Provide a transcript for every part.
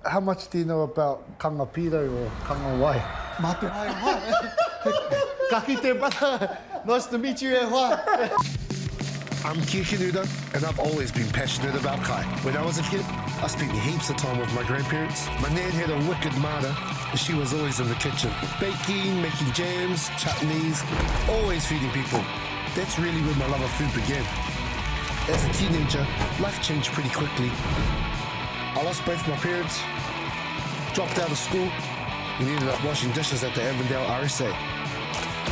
How much do you know about kānga pirau or kānga wai? Mā te wai wai. Ka kite brother. Nice to meet you, wai. I'm Kikinuda, and I've always been passionate about kai. When I was a kid, I spent heaps of time with my grandparents. My nan had a wicked mara, and she was always in the kitchen, baking, making jams, chutneys, always feeding people. That's really where my love of food began. As a teenager, life changed pretty quickly. I lost both my parents, dropped out of school, and ended up washing dishes at the Avondale RSA.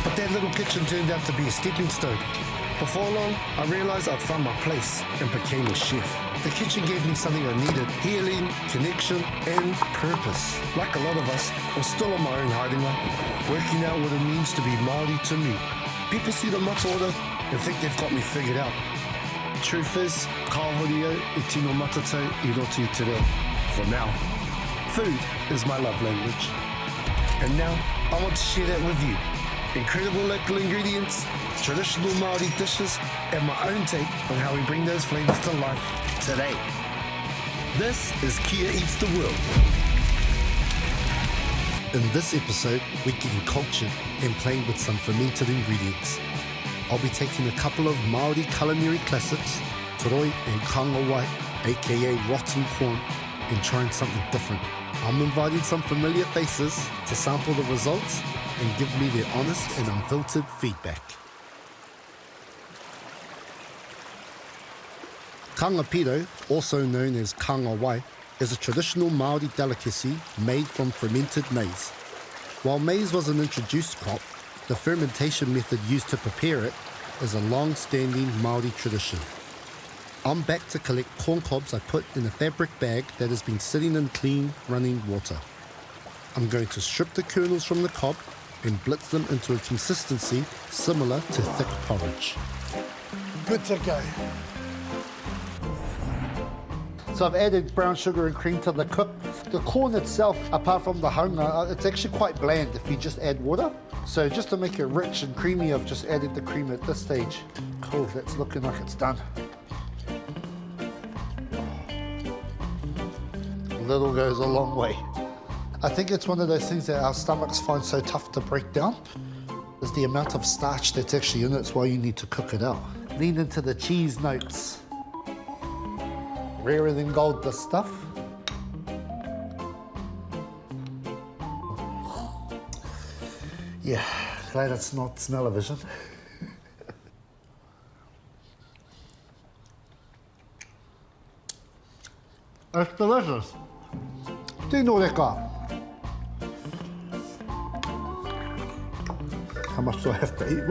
But that little kitchen turned out to be a stepping stone. Before long, I realized I'd found my place and became a chef. The kitchen gave me something I needed: healing, connection, and purpose. Like a lot of us, I'm still on my own haringa, working out what it means to be Māori to me. People see the mataora and think they've got me figured out. Truth is, ka horio e tino matatau I roto I te reo. For now, food is my love language. And now, I want to share that with you. Incredible local ingredients, traditional Māori dishes, and my own take on how we bring those flavours to life today. This is Kia Eats the World. In this episode, we're getting cultured and playing with some fermented ingredients. I'll be taking a couple of Māori culinary classics, toroi and kānga wai, aka rotten corn, and trying something different. I'm inviting some familiar faces to sample the results and give me their honest and unfiltered feedback. Kānga pirau, also known as kānga wai, is a traditional Māori delicacy made from fermented maize. While maize was an introduced crop, the fermentation method used to prepare it is a long-standing Māori tradition. I'm back to collect corn cobs I put in a fabric bag that has been sitting in clean, running water. I'm going to strip the kernels from the cob and blitz them into a consistency similar to thick porridge. Good to go. So I've added brown sugar and cream to the cook. The corn itself, apart from the haunga, it's actually quite bland if you just add water. So just to make it rich and creamy, I've just added the cream at this stage. Cool, that's looking like it's done. A little goes a long way. I think it's one of those things that our stomachs find so tough to break down. Is the amount of starch that's actually in it. It's why you need to cook it out. Lean into the cheese notes. Rarer than gold, this stuff. Yeah, glad it's not smell-o-vision. It's delicious. Tino reka. How much do I have to eat?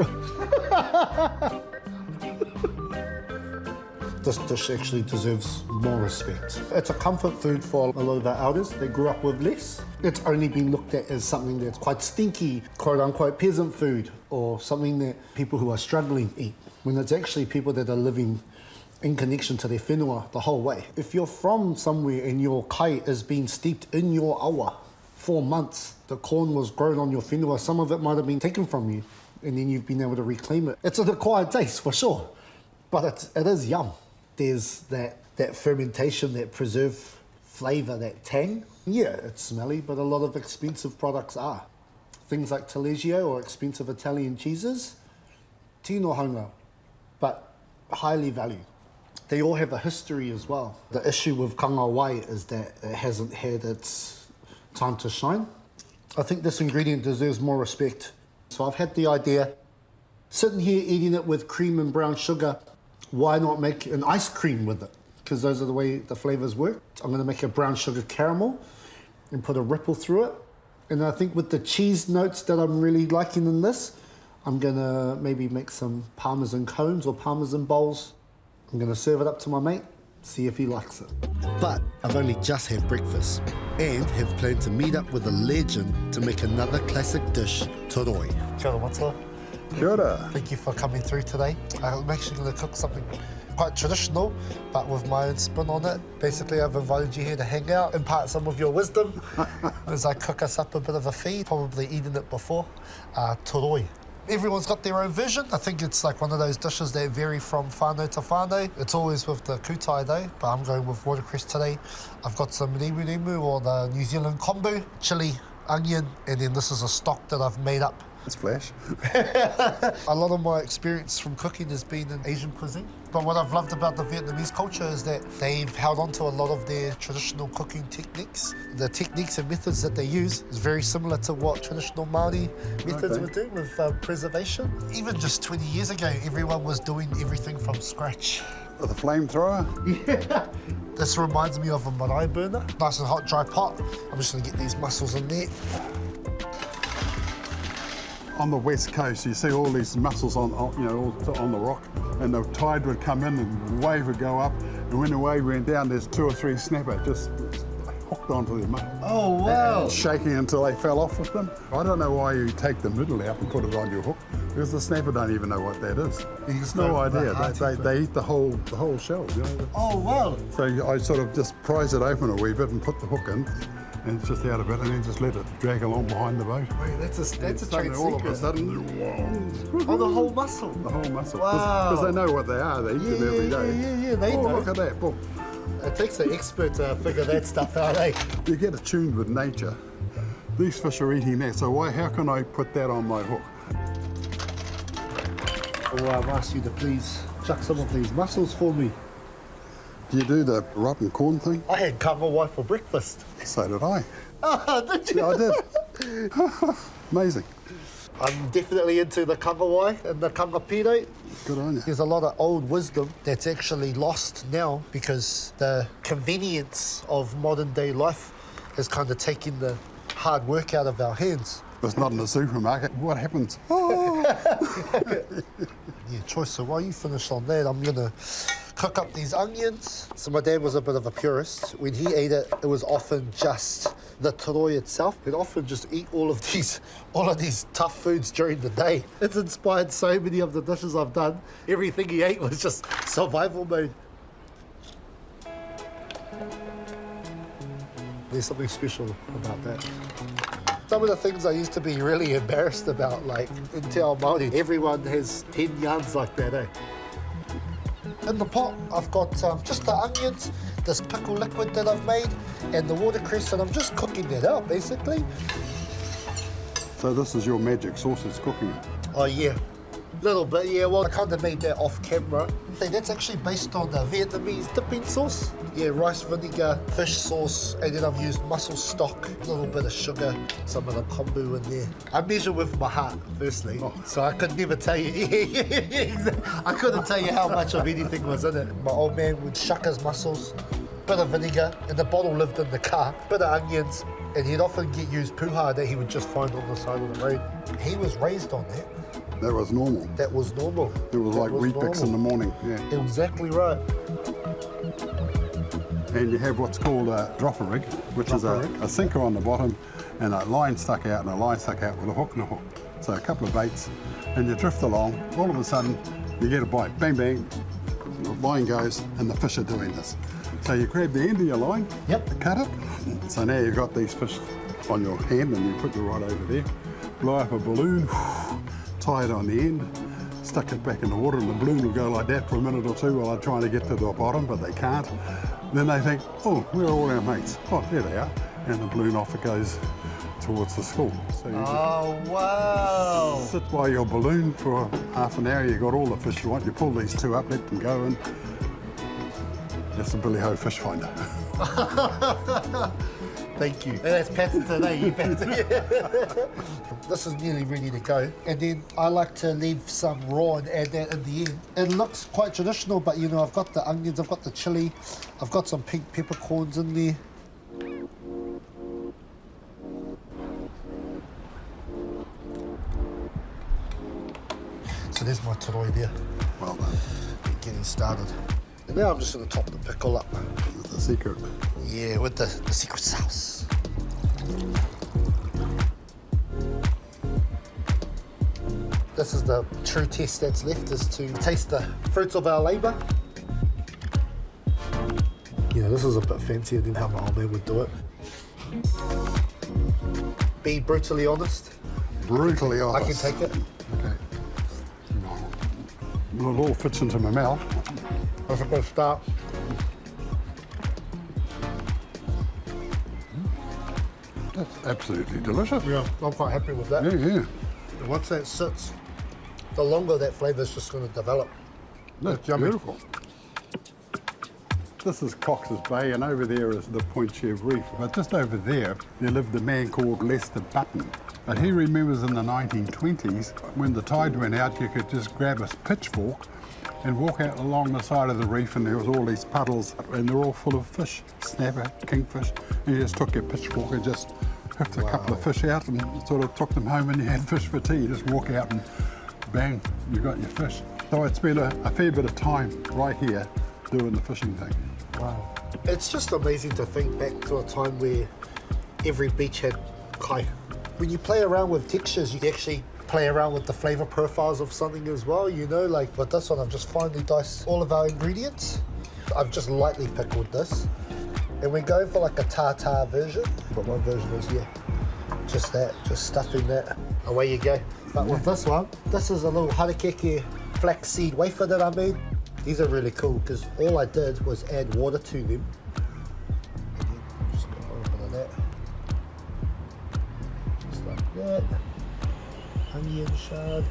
This dish actually deserves more respect. It's a comfort food for a lot of our elders. They grew up with less. It's only been looked at as something that's quite stinky, quote-unquote peasant food, or something that people who are struggling eat, when it's actually people that are living in connection to their whenua the whole way. If you're from somewhere and your kai is being steeped in your awa 4 months, the corn was grown on your whenua, some of it might have been taken from you, and then you've been able to reclaim it. It's an acquired taste, for sure, but it is yum. There's that fermentation, that preserved flavour, that tang. Yeah, it's smelly, but a lot of expensive products are. Things like taleggio or expensive Italian cheeses, tino haunga, but highly valued. They all have a history as well. The issue with kānga wai is that it hasn't had its time to shine. I think this ingredient deserves more respect. So I've had the idea, sitting here eating it with cream and brown sugar, why not make an ice cream with it? Because those are the way the flavours work. I'm going to make a brown sugar caramel and put a ripple through it. And I think with the cheese notes that I'm really liking in this, I'm going to maybe make some parmesan cones or parmesan bowls. I'm going to serve it up to my mate, see if he likes it. But I've only just had breakfast and have planned to meet up with a legend to make another classic dish, toroi. Kia ora, Matua. Kia ora. Thank you for coming through today. I'm actually going to cook something quite traditional, but with my own spin on it. Basically, I've invited you here to hang out, impart some of your wisdom as I cook us up a bit of a feed, probably eaten it before. Toroi. Everyone's got their own version. I think it's like one of those dishes that vary from whānau to whānau. It's always with the kūtai though, but I'm going with watercress today. I've got some rimu or the New Zealand kombu, chili, onion, and then this is a stock that I've made up. It's flash. A lot of my experience from cooking has been in Asian cuisine. But what I've loved about the Vietnamese culture is that they've held on to a lot of their traditional cooking techniques. The techniques and methods that they use is very similar to what traditional Māori methods would do with preservation. Even just 20 years ago, everyone was doing everything from scratch. With a flamethrower? Yeah. This reminds me of a marae burner. Nice and hot, dry pot. I'm just gonna get these mussels in there. On the west coast, you see all these mussels on the rock, and the tide would come in and the wave would go up, and when the wave went down, there's 2 or 3 snapper just hooked onto the mussel. Oh wow! Shaking until they fell off with them. I don't know why you take the middle out and put it on your hook, because the snapper don't even know what that is. He's no idea. They eat the whole shell. You know? Oh wow! So I sort of just prise it open a wee bit and put the hook in. And it's just out a bit, and then just let it drag along behind the boat. Wait, that's a trade all of a secret. sudden, Oh, the whole mussel. the whole mussel. Wow. Because they know what they are. They eat them every day. Yeah, they know. Look at that. Boom. It takes an expert to figure that stuff out, eh? You get attuned with nature. These fish are eating that, so how can I put that on my hook? Oh, I've asked you to please chuck some of these mussels for me. Do you do the rotten corn thing? I had kānga for breakfast. So did I. Oh, did you? Yeah, I did. Amazing. I'm definitely into the kānga and the kānga pirau. Good on you. There's a lot of old wisdom that's actually lost now because the convenience of modern day life has kind of taken the hard work out of our hands. It's not in the supermarket. What happens? Oh. Yeah, choice. So while you finish on that, I'm gonna cook up these onions. So my dad was a bit of a purist. When he ate it, it was often just the toroi itself. He'd often just eat all of these tough foods during the day. It's inspired so many of the dishes I've done. Everything he ate was just survival mode. There's something special about that. Some of the things I used to be really embarrassed about, like in Te Ao Māori, everyone has 10 yarns like that, eh? In the pot, I've got just the onions, this pickle liquid that I've made, and the watercress, and I'm just cooking that out, basically. So this is your magic sauce that's cooking it. Oh, yeah. Little bit, yeah. Well, I kind of made that off camera. That's actually based on the Vietnamese dipping sauce. Yeah, rice vinegar, fish sauce, and then I've used mussel stock, a little bit of sugar, some of the kombu in there. I measure with my heart, firstly, so I could never tell you. Exactly. I couldn't tell you how much of anything was in it. My old man would shuck his mussels, bit of vinegar, and the bottle lived in the car, bit of onions, and he'd often get used puha that he would just find on the side of the road. He was raised on that. That was normal. That was normal. It was like wheat bix in the morning. Yeah. Exactly right. And you have what's called a dropper rig, which is a sinker on the bottom and a line stuck out and a line stuck out with a hook and a hook. So a couple of baits, and you drift along. All of a sudden, you get a bite. Bang, bang. The line goes, and the fish are doing this. So you grab the end of your line, cut it. So now you've got these fish on your hand, and you put your rod over there, blow up a balloon, tie it on the end, stuck it back in the water, and the balloon will go like that for a minute or two while they're trying to get to the bottom, but they can't. Then they think, oh, where are all our mates? Oh, there they are. And the balloon off it goes towards the school. So you wow. sit by your balloon for half an hour, you got all the fish you want, you pull these 2 up, let them go, and that's a Billy Ho fish finder. Thank you. And that's pattern today, you pattern. This is nearly ready to go. And then I like to leave some raw and add that in the end. It looks quite traditional, but you know, I've got the onions, I've got the chili, I've got some pink peppercorns in there. So there's my toroi there. Well done. Getting started. And now I'm just going to top the pickle up. With the secret. Yeah, with the secret sauce. This is the true test that's left, is to taste the fruits of our labour. Yeah, this is a bit fancier than how my old man would do it. Be brutally honest. Brutally honest. I can take it. Okay. Well, it all fits into my mouth. That's a good start. That's absolutely delicious. Yeah, I'm quite happy with that. Yeah, yeah. And once that sits, the longer that flavour's just going to develop. That's yummy. beautiful. This is Cox's Bay, and over there is the Point Chev Reef. But just over there lived a man called Lester Button. And he remembers in the 1920s, when the tide went out, you could just grab a pitchfork and walk out along the side of the reef, and there was all these puddles, and they're all full of fish, snapper, kingfish. And you just took your pitchfork and just hooked a couple of fish out and sort of took them home, and you had fish for tea. You just walk out and bang, you got your fish. So I'd spent a fair bit of time right here doing the fishing thing. Wow. It's just amazing to think back to a time where every beach had kai. When you play around with textures, you actually play around with the flavour profiles of something as well, you know, like with this one, I've just finely diced all of our ingredients. I've just lightly pickled this. And we're going for like a tartare version, but my version is, yeah, just that, just stuffing that. Away you go. But with this one, this is a little harakeke flaxseed wafer that I made. These are really cool because all I did was add water to them. And then just got a little bit of that. Just like that. Onion shard.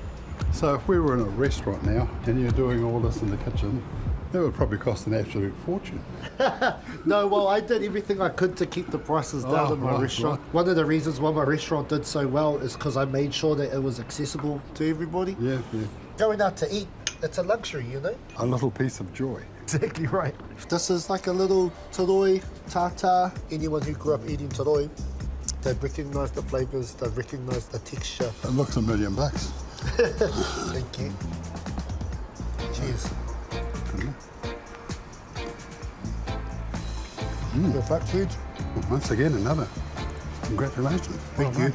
So if we were in a restaurant now and you're doing all this in the kitchen, that would probably cost an absolute fortune. No, well, I did everything I could to keep the prices down in my restaurant. Right. One of the reasons why my restaurant did so well is because I made sure that it was accessible to everybody. Yeah, yeah. Going out to eat, it's a luxury, you know? A little piece of joy. Exactly right. This is like a little toroi tartare. Anyone who grew up eating toroi, they'd recognise the flavours, they'd recognise the texture. It looks $1 million. Thank you. Cheers. Your fat food. Well, once again, another. Congratulations. Thank you.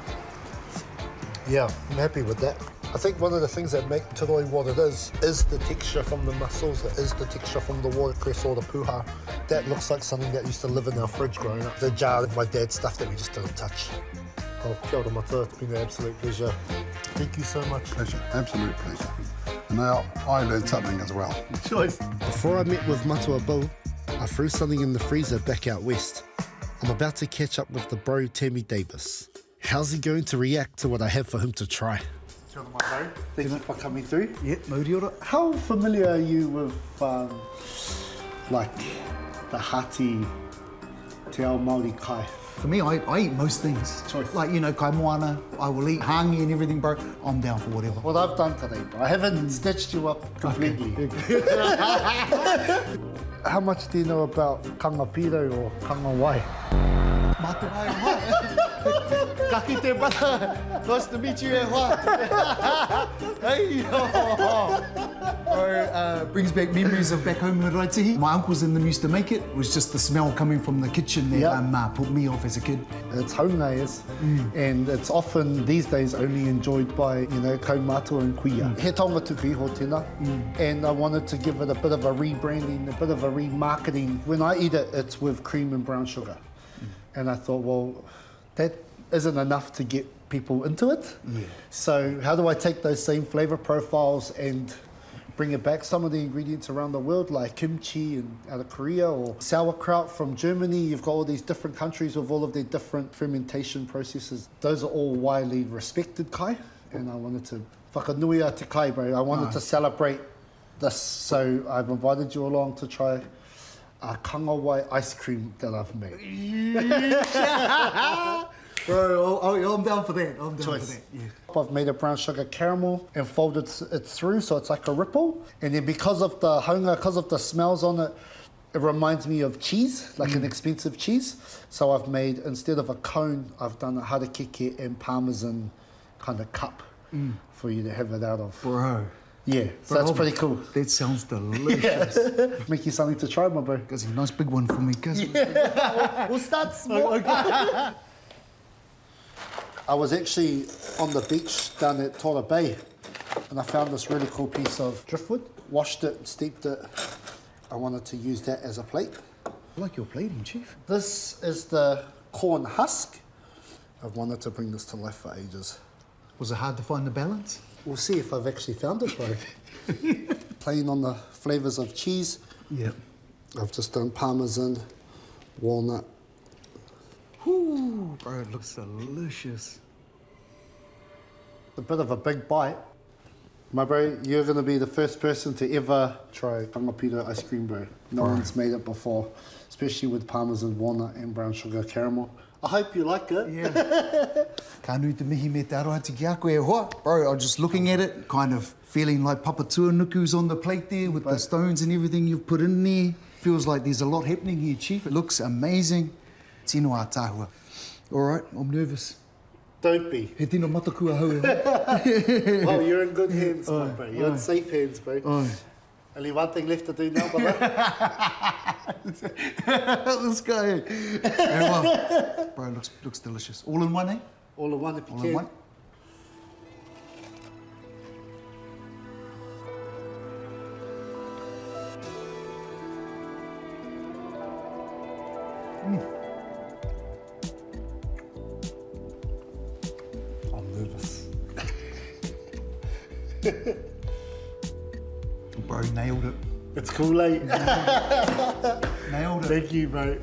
Yeah, I'm happy with that. I think one of the things that make toroi what it is the texture from the mussels, it is the texture from the watercress or the puha. That looks like something that used to live in our fridge growing up. The jar of my dad's stuff that we just didn't touch. Oh, kia ora matua, it's been an absolute pleasure. Thank you so much. Pleasure, absolute pleasure. And now I learned something as well. Choice. Before I met with Matua Bill, I threw something in the freezer back out west. I'm about to catch up with the bro Tammy Davis. How's he going to react to what I have for him to try? Kia ora, my bro. Thank you for coming through. Yeah, Māori ora. How familiar are you with like the hati te ao Māori kai? For me, I eat most things. Choice. Like, you know, kai moana, I will eat hangi and everything, bro. I'm down for whatever. What I've done today, bro. I haven't stitched you up completely. How much do you know about kānga pirau or kānga wai? Mate mai o mai. Kaki te brother. Nice to meet you, Hey, brings back memories of back home in Raitihi. My uncles and them used to make it. It was just the smell coming from the kitchen that put me off as a kid. It's haunga, and it's often these days only enjoyed by, you know, kaumātua and kuia. He tonga tuku iho tēnā, and I wanted to give it a bit of a rebranding, a bit of a remarketing. When I eat it, it's with cream and brown sugar. And I thought, well, that isn't enough to get people into it. Yeah. So how do I take those same flavour profiles and bring it back? Some of the ingredients around the world, like kimchi and out of Korea, or sauerkraut from Germany. You've got all these different countries with all of their different fermentation processes. Those are all widely respected kai, and I wanted to whakanuia te kai, bro. I wanted to celebrate this, so I've invited you along to try a kānga wai ice cream that I've made. Bro, I'm down for that. I'm down for that. Yeah. I've made a brown sugar caramel and folded it through so it's like a ripple. And then because of the haunga, because of the smells on it, it reminds me of cheese, like an expensive cheese. So I've made, instead of a cone, I've done a harakeke and parmesan kind of cup for you to have it out of. Bro. Yeah, so that's pretty cool. That sounds delicious. Make you something to try, my bro. Guzzy, nice big one for me, Guzzy. We'll start small. Okay. I was actually on the beach down at Toroi Bay, and I found this really cool piece of driftwood. Washed it, steeped it. I wanted to use that as a plate. I like your plating, Chief. This is the corn husk. I've wanted to bring this to life for ages. Was it hard to find the balance? We'll see if I've actually found it, bro. playing on the flavours of cheese. Yeah. I've just done parmesan, walnut. Whoo, bro, it looks delicious. A bit of a big bite. My bro, you're going to be the first person to ever try kānga pirau ice cream, bro. No one's made it before, especially with parmesan, walnut and brown sugar caramel. I hope you like it. Yeah. Ka nui te mihi me te aroha te ki a koe e hoa. Bro, I was just looking at it, kind of feeling like Papa Tuanuku's on the plate there with the stones and everything you've put in there. Feels like there's a lot happening here, Chief. It looks amazing. Tino a tāhua. All right, I'm nervous. Don't be. He tino matakua hau e hoa. Oh, you're in good hands, my bro. You're in safe hands, bro. Only one thing left to do now, brother. This guy. Yeah, well, bro, looks delicious. All in one, eh? All in one if you All can. in one. I'm nervous. Bro, nailed it. It's cool, eh? Nailed it. Thank you, bro.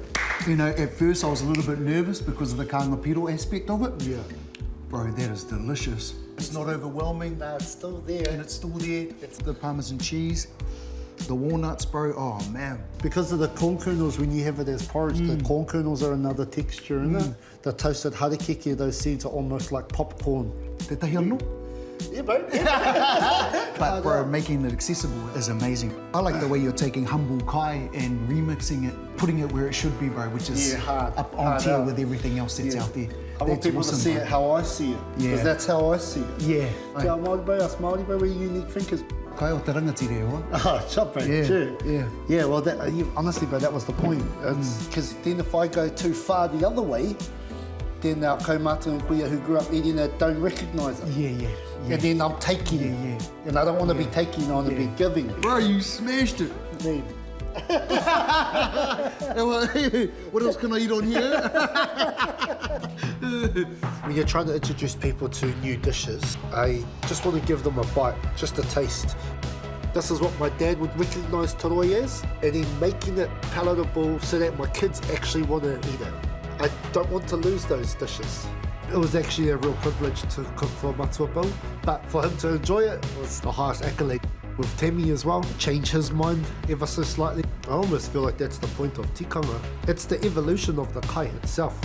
You know, at first I was a little bit nervous because of the kānga pirau aspect of it. Yeah. Bro, that is delicious. It's not overwhelming. Nah, it's still there. And it's still there. It's the parmesan cheese, the walnuts, bro. Oh, man. Because of the corn kernels, when you have it as porridge, the corn kernels are another texture in it. The toasted harakeke, those seeds are almost like popcorn. Te tahi anō? Yeah, bro. But bro, making it accessible is amazing. I like the way you're taking humble kai and remixing it, putting it where it should be, bro, which is hard. up on Hard tier out. with everything else that's out there. I want That's people awesome, to see bro. it how I see it. Yeah. Because that's how I see it. Yeah. Te ao Māori, bro, us Māori, bro, we're unique thinkers. Kai o te rangatire hoa. Oh, shut, bro. Yeah, Sure. yeah. Yeah, well, honestly, bro, that was the point. It's because then if I go too far the other way, then our kaumata and kuia who grew up eating it don't recognise it. Yeah, yeah. Yeah. And then I'm taking. Yeah, yeah. And I don't want to be taking, I want to be giving. Bro, you smashed it. Me. What else can I eat on here? When you're trying to introduce people to new dishes, I just want to give them a bite, just a taste. This is what my dad would recognise toroi as, and then making it palatable so that my kids actually want to eat it. I don't want to lose those dishes. It was actually a real privilege to cook for Matua Bill, but for him to enjoy it was the highest accolade. With Tammy as well, change his mind ever so slightly. I almost feel like that's the point of tikanga. It's the evolution of the kai itself.